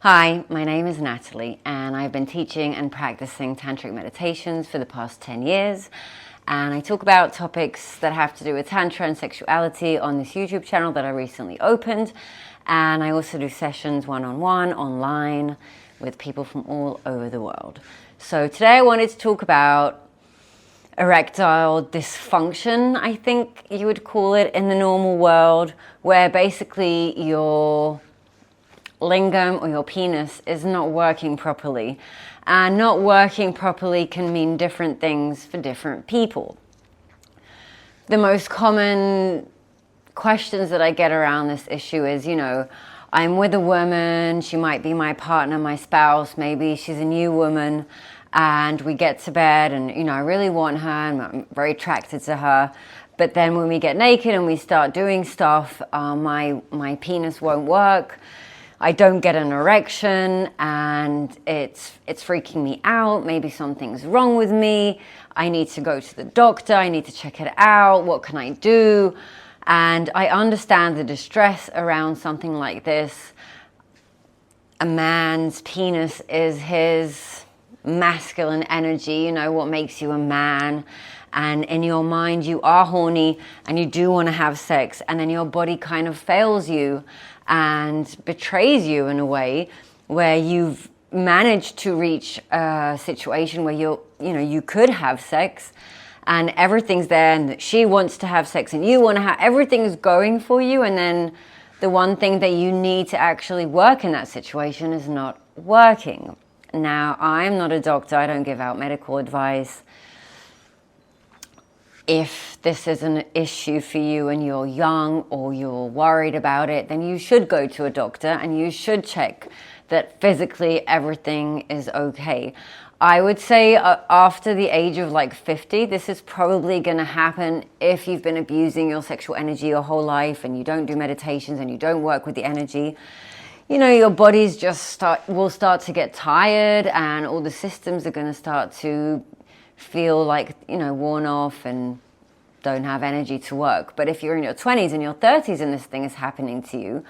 Hi, my name is Natalie and I've been teaching and practicing Tantric meditations for the past 10 years. And I talk about topics that have to do with Tantra and sexuality on this YouTube channel that I recently opened. And I also do sessions one-on-one online with people from all over the world. So today I wanted to talk about erectile dysfunction, I think you would call it in the normal world, where basically your lingam or your penis is not working properly. And not working properly can mean different things for different people. The most common questions that I get around this issue is, I'm with a woman, she might be my partner, my spouse, maybe she's a new woman, and we get to bed and, I really want her and I'm very attracted to her. But then when we get naked and we start doing stuff, my penis won't work. I don't get an erection and it's freaking me out. Maybe something's wrong with me. I need to go to the doctor. I need to check it out. What can I do? And I understand the distress around something like this. A man's penis is his masculine energy, what makes you a man. And in your mind, you are horny and you do want to have sex. And then your body kind of fails you and betrays you in a way where you've managed to reach a situation where you could have sex and everything's there and she wants to have sex and you want to have, everything's going for you, and then the one thing that you need to actually work in that situation is not working. Now, I'm not a doctor, I don't give out medical advice. If this is an issue for you and you're young or you're worried about it, then you should go to a doctor and you should check that physically everything is okay. I would say after the age of 50, this is probably going to happen if you've been abusing your sexual energy your whole life and you don't do meditations and you don't work with the energy. Your bodies just will start to get tired and all the systems are going to start to feel worn off and don't have energy to work. But if you're in your 20s and your 30s and this thing is happening to you,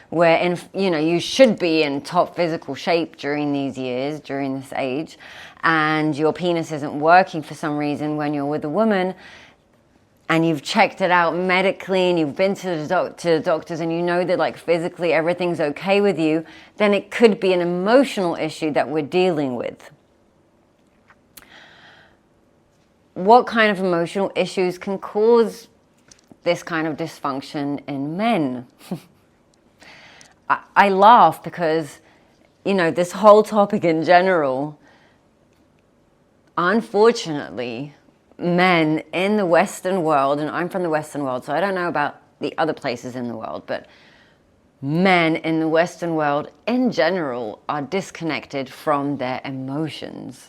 where you should be in top physical shape during these years, during this age, and your penis isn't working for some reason when you're with a woman, and you've checked it out medically and you've been to the doctors and you know that physically everything's okay with you, then it could be an emotional issue that we're dealing with. What kind of emotional issues can cause this kind of dysfunction in men? I laugh because, this whole topic in general, unfortunately, men in the Western world, and I'm from the Western world, so I don't know about the other places in the world, but men in the Western world in general are disconnected from their emotions.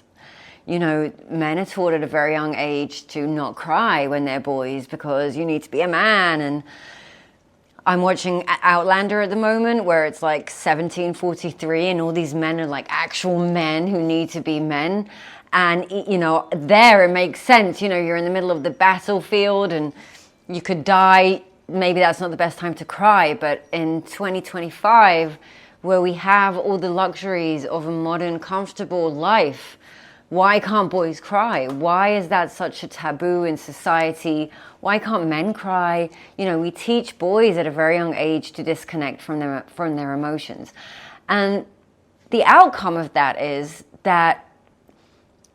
Men are taught at a very young age to not cry when they're boys because you need to be a man. And I'm watching Outlander at the moment where it's 1743 and all these men are actual men who need to be men. And, there it makes sense. You're in the middle of the battlefield and you could die. Maybe that's not the best time to cry. But in 2025, where we have all the luxuries of a modern, comfortable life, why can't boys cry? Why is that such a taboo in society? Why can't men cry? We teach boys at a very young age to disconnect from their emotions. And the outcome of that is that,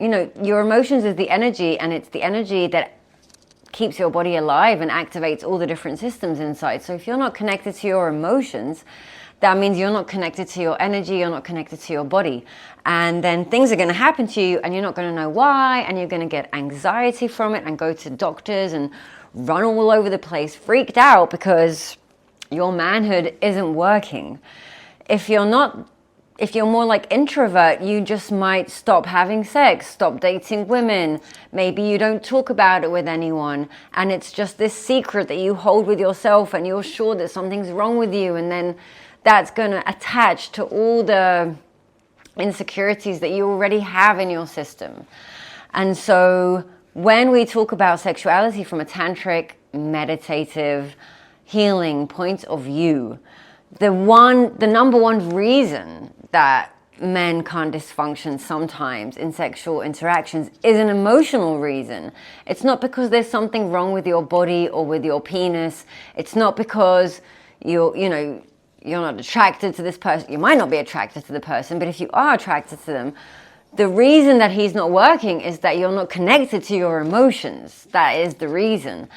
your emotions is the energy, and it's the energy that keeps your body alive and activates all the different systems inside. So if you're not connected to your emotions, that means you're not connected to your energy, you're not connected to your body. And then things are going to happen to you and you're not going to know why, and you're going to get anxiety from it and go to doctors and run all over the place, freaked out because your manhood isn't working. If you're more introvert, you just might stop having sex, stop dating women. Maybe you don't talk about it with anyone. And it's just this secret that you hold with yourself and you're sure that something's wrong with you. And then that's going to attach to all the insecurities that you already have in your system. And so when we talk about sexuality from a tantric, meditative, healing point of view, the number one reason that men can't dysfunction sometimes in sexual interactions is an emotional reason. It's not because there's something wrong with your body or with your penis. It's not because you're not attracted to this person. You might not be attracted to the person, but if you are attracted to them, the reason that he's not working is that you're not connected to your emotions. That is the reason.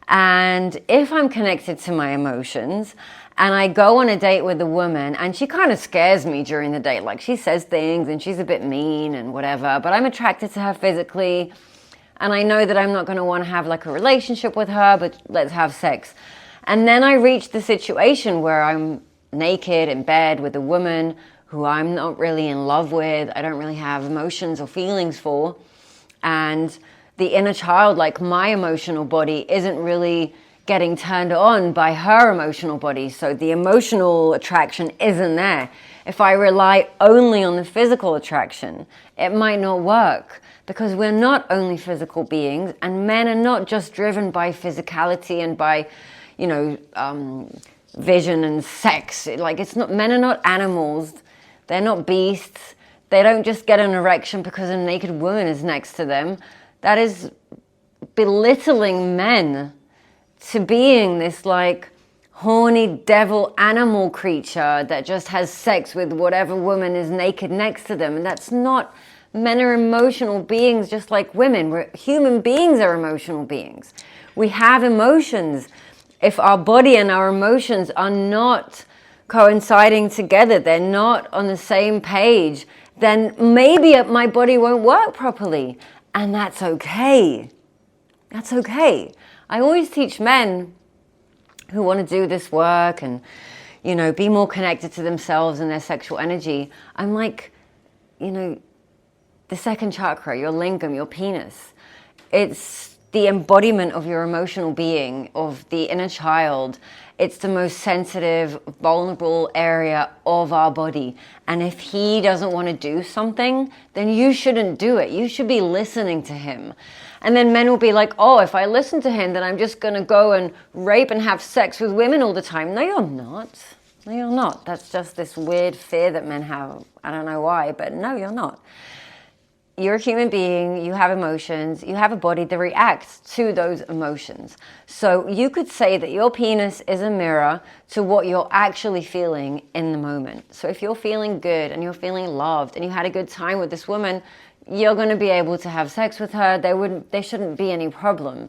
And if I'm connected to my emotions and I go on a date with a woman and she kind of scares me during the date, like she says things and she's a bit mean and whatever, but I'm attracted to her physically and I know that I'm not going to want to have like a relationship with her, but let's have sex. And then I reach the situation where I'm naked in bed with a woman who I'm not really in love with, I don't really have emotions or feelings for, and the inner child, like my emotional body, isn't really getting turned on by her emotional body. So the emotional attraction isn't there. If I rely only on the physical attraction, it might not work, because we're not only physical beings, and men are not just driven by physicality and by, vision and sex. Like, it's not, men are not animals. They're not beasts. They don't just get an erection because a naked woman is next to them. That is belittling men to being this like horny devil animal creature that just has sex with whatever woman is naked next to them. And that's not, men are emotional beings just like women. Human beings are emotional beings. We have emotions. If our body and our emotions are not coinciding together, they're not on the same page, then maybe my body won't work properly. And that's okay. That's okay. I always teach men who want to do this work and, be more connected to themselves and their sexual energy. I'm like, the second chakra, your lingam, your penis, it's the embodiment of your emotional being, of the inner child. It's the most sensitive, vulnerable area of our body. And if he doesn't want to do something, then you shouldn't do it. You should be listening to him. And then men will be like, oh, if I listen to him, then I'm just going to go and rape and have sex with women all the time. No, you're not. No, you're not. That's just this weird fear that men have. I don't know why, but no, you're not. You're a human being, you have emotions, you have a body that reacts to those emotions. So you could say that your penis is a mirror to what you're actually feeling in the moment. So if you're feeling good and you're feeling loved and you had a good time with this woman, you're going to be able to have sex with her. There shouldn't be any problem.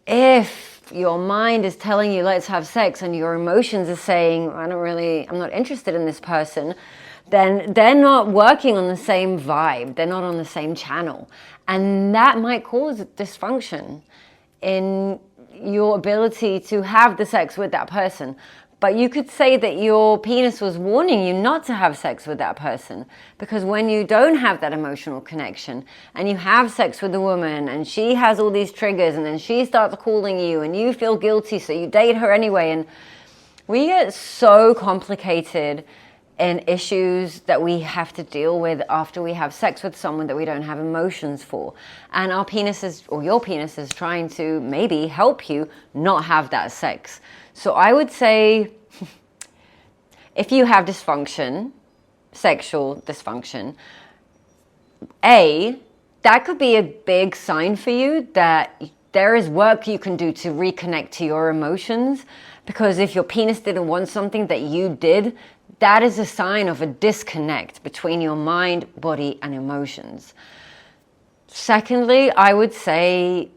If your mind is telling you let's have sex and your emotions are saying I'm not interested in this person, then they're not working on the same vibe. They're not on the same channel. And that might cause dysfunction in your ability to have the sex with that person. But you could say that your penis was warning you not to have sex with that person. Because when you don't have that emotional connection and you have sex with a woman and she has all these triggers and then she starts calling you and you feel guilty, so you date her anyway. And we get so complicated in issues that we have to deal with after we have sex with someone that we don't have emotions for. And our penises, or your penis, is trying to maybe help you not have that sex. So I would say, if you have dysfunction, sexual dysfunction, that could be a big sign for you that there is work you can do to reconnect to your emotions. Because if your penis didn't want something that you did, that is a sign of a disconnect between your mind, body, and emotions. Secondly, I would say,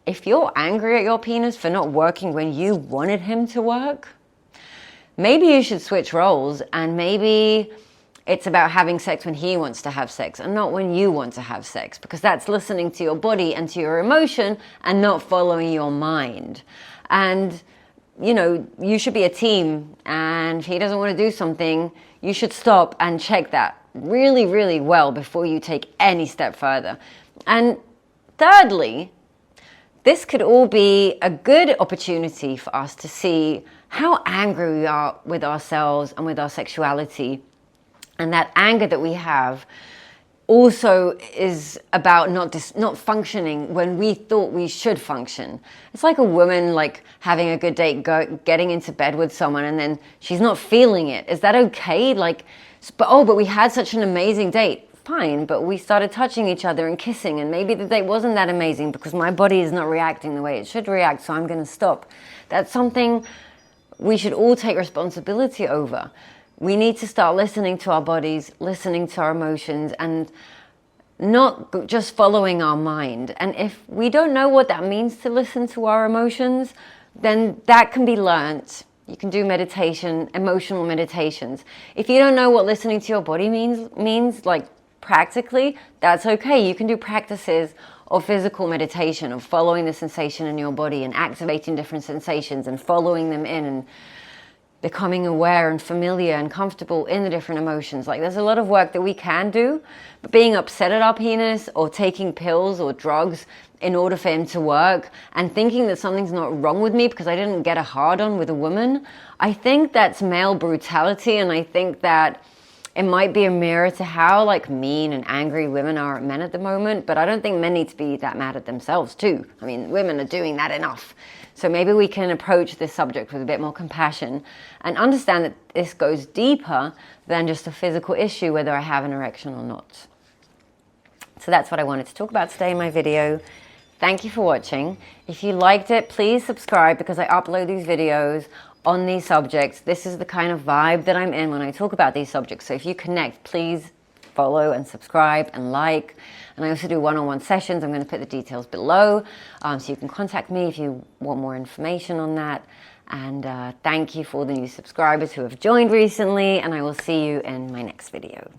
if you're angry at your penis for not working when you wanted him to work, maybe you should switch roles, and maybe it's about having sex when he wants to have sex and not when you want to have sex, because that's listening to your body and to your emotion and not following your mind. And you should be a team, and if he doesn't want to do something, you should stop and check that really, really well before you take any step further. And thirdly, this could all be a good opportunity for us to see how angry we are with ourselves and with our sexuality. And that anger that we have also is about not functioning when we thought we should function. It's like a woman having a good date, getting into bed with someone, and then she's not feeling it. Is that okay? But we had such an amazing date. Fine, but we started touching each other and kissing, and maybe the date wasn't that amazing because my body is not reacting the way it should react, so I'm going to stop. That's something we should all take responsibility over. We need to start listening to our bodies, listening to our emotions, and not just following our mind. And if we don't know what that means to listen to our emotions, then that can be learnt. You can do meditation, emotional meditations. If you don't know what listening to your body means like practically, that's okay. You can do practices of physical meditation, of following the sensation in your body and activating different sensations and following them in and becoming aware and familiar and comfortable in the different emotions. Like, there's a lot of work that we can do, but being upset at our penis or taking pills or drugs in order for him to work and thinking that something's not wrong with me because I didn't get a hard-on with a woman, I think that's male brutality, and I think that it might be a mirror to how like mean and angry women are at men at the moment, but I don't think men need to be that mad at themselves too. I mean, women are doing that enough. So maybe we can approach this subject with a bit more compassion and understand that this goes deeper than just a physical issue, whether I have an erection or not. So that's what I wanted to talk about today in my video. Thank you for watching. If you liked it, please subscribe because I upload these videos on these subjects. This is the kind of vibe that I'm in when I talk about these subjects. So if you connect, please follow and subscribe and like. And I also do one-on-one sessions. I'm going to put the details below so you can contact me if you want more information on that. And thank you for the new subscribers who have joined recently, and I will see you in my next video.